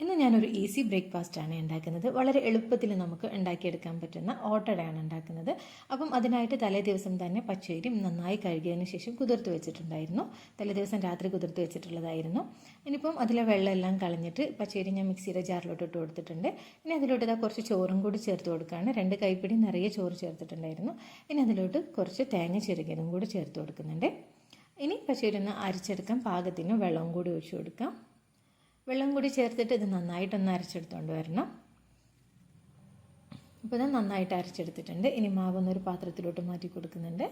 ഇന്ന് ഞാനൊരു ഈസി ബ്രേക്ക്ഫാസ്റ്റാണ് ഉണ്ടാക്കുന്നത്. വളരെ എളുപ്പത്തിൽ നമുക്ക് ഉണ്ടാക്കിയെടുക്കാൻ പറ്റുന്ന ഓട്ടടയാണ് ഉണ്ടാക്കുന്നത്. അപ്പം അതിനായിട്ട് തലേ ദിവസം തന്നെ പച്ചരി നന്നായി കഴുകിയതിന് ശേഷം കുതിർത്ത് വെച്ചിട്ടുണ്ടായിരുന്നു. തലേ ദിവസം രാത്രി കുതിർത്ത് വെച്ചിട്ടുള്ളതായിരുന്നു. ഇനിയിപ്പം അതിലെ വെള്ളമെല്ലാം കളഞ്ഞിട്ട് പച്ചരി ഞാൻ മിക്സിയുടെ ജാറിലോട്ട് ഇട്ട് കൊടുത്തിട്ടുണ്ട്. ഇനി അതിലോട്ട് ഇതാ കുറച്ച് ചോറും കൂടി ചേർത്ത് കൊടുക്കുകയാണ്. 2 കൈപ്പിടി നിറയെ ചോറ് ചേർത്തിട്ടുണ്ടായിരുന്നു. ഇനി അതിലോട്ട് കുറച്ച് തേങ്ങ ചിരകിയതും കൂടി ചേർത്ത് കൊടുക്കുന്നുണ്ട്. ഇനി പച്ചരി ഒന്ന് അരച്ചെടുക്കാൻ പാകത്തിന് വെള്ളവും കൂടി ഒഴിച്ചു കൊടുക്കാം. വെള്ളം കൂടി ചേർത്തിട്ട് ഇത് നന്നായിട്ടൊന്ന് അരച്ചെടുത്തുകൊണ്ട് വരണം. അപ്പോൾ ഇത് നന്നായിട്ട് അരച്ചെടുത്തിട്ടുണ്ട്. ഇനി മാവൊന്നൊരു പാത്രത്തിലോട്ട് മാറ്റി കൊടുക്കുന്നുണ്ട്.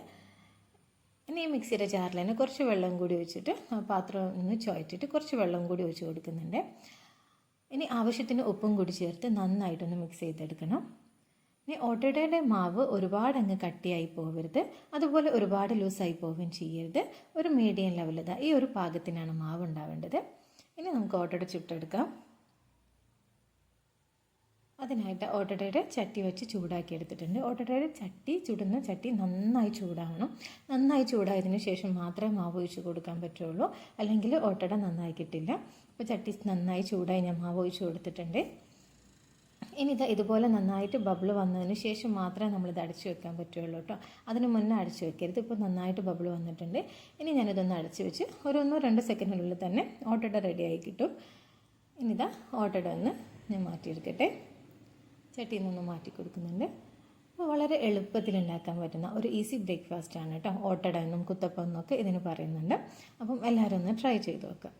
ഇനി ഈ മിക്സിയുടെ ജാറിൽ തന്നെ കുറച്ച് വെള്ളം കൂടി ഒഴിച്ചിട്ട് പാത്രം ഒന്ന് ചുവറ്റിട്ട് കുറച്ച് വെള്ളം കൂടി ഒഴിച്ച് കൊടുക്കുന്നുണ്ട്. ഇനി ആവശ്യത്തിന് ഉപ്പും കൂടി ചേർത്ത് നന്നായിട്ടൊന്ന് മിക്സ് ചെയ്തെടുക്കണം. ഇനി ഓട്ടടയുടെ മാവ് ഒരുപാട് അങ്ങ് കട്ടിയായി പോകരുത്, അതുപോലെ ഒരുപാട് ലൂസായി പോവുകയും ചെയ്യരുത്. ഒരു മീഡിയം ലെവലിൽ ഈ ഒരു പാകത്തിനാണ് മാവ് ഉണ്ടാവേണ്ടത്. ഇനി നമുക്ക് ഓട്ടട ചുട്ടെടുക്കാം. അതിനായിട്ട് ഓട്ടടയുടെ ചട്ടി വെച്ച് ചൂടാക്കി എടുത്തിട്ടുണ്ട്. ഓട്ടടയുടെ ചുടുന്ന ചട്ടി നന്നായി ചൂടാവണം. നന്നായി ചൂടായതിനു ശേഷം മാത്രമേ മാവ് ഒഴിച്ച് കൊടുക്കാൻ പറ്റുള്ളൂ, അല്ലെങ്കിൽ ഓട്ടട നന്നായി കിട്ടില്ല. അപ്പോൾ ചട്ടി നന്നായി ചൂടായി ഞാൻ മാവ് ഒഴിച്ച് കൊടുത്തിട്ടുണ്ട്. ഇനി ഇതുപോലെ നന്നായിട്ട് ബബിൾ വന്നതിന് ശേഷം മാത്രമേ നമ്മളിത് അടച്ചു വെക്കാൻ പറ്റുള്ളൂ കേട്ടോ. അതിന് മുന്നേ അടച്ചു വെക്കരുത്. ഇപ്പോൾ നന്നായിട്ട് ബബിൾ വന്നിട്ടുണ്ട്. ഇനി ഞാനിതൊന്ന് അടച്ചു വെച്ച് ഒരു 1-2 സെക്കൻഡിനുള്ളിൽ തന്നെ ഓട്ടട റെഡിയായി കിട്ടും. ഇനിതാ ഓട്ടട ഒന്ന് ഞാൻ മാറ്റിയെടുക്കട്ടെ. ചട്ടിയിൽ നിന്നൊന്ന് മാറ്റി കൊടുക്കുന്നുണ്ട്. അപ്പോൾ വളരെ എളുപ്പത്തിൽ ഉണ്ടാക്കാൻ പറ്റുന്ന ഒരു ഈസി ബ്രേക്ക്ഫാസ്റ്റ് ആണ് കേട്ടോ. ഓട്ടട എന്നും കുത്തപ്പം എന്നൊക്കെ ഇതിന് പറയുന്നുണ്ട്. അപ്പം എല്ലാവരും ഒന്ന് ട്രൈ ചെയ്ത് നോക്കാം.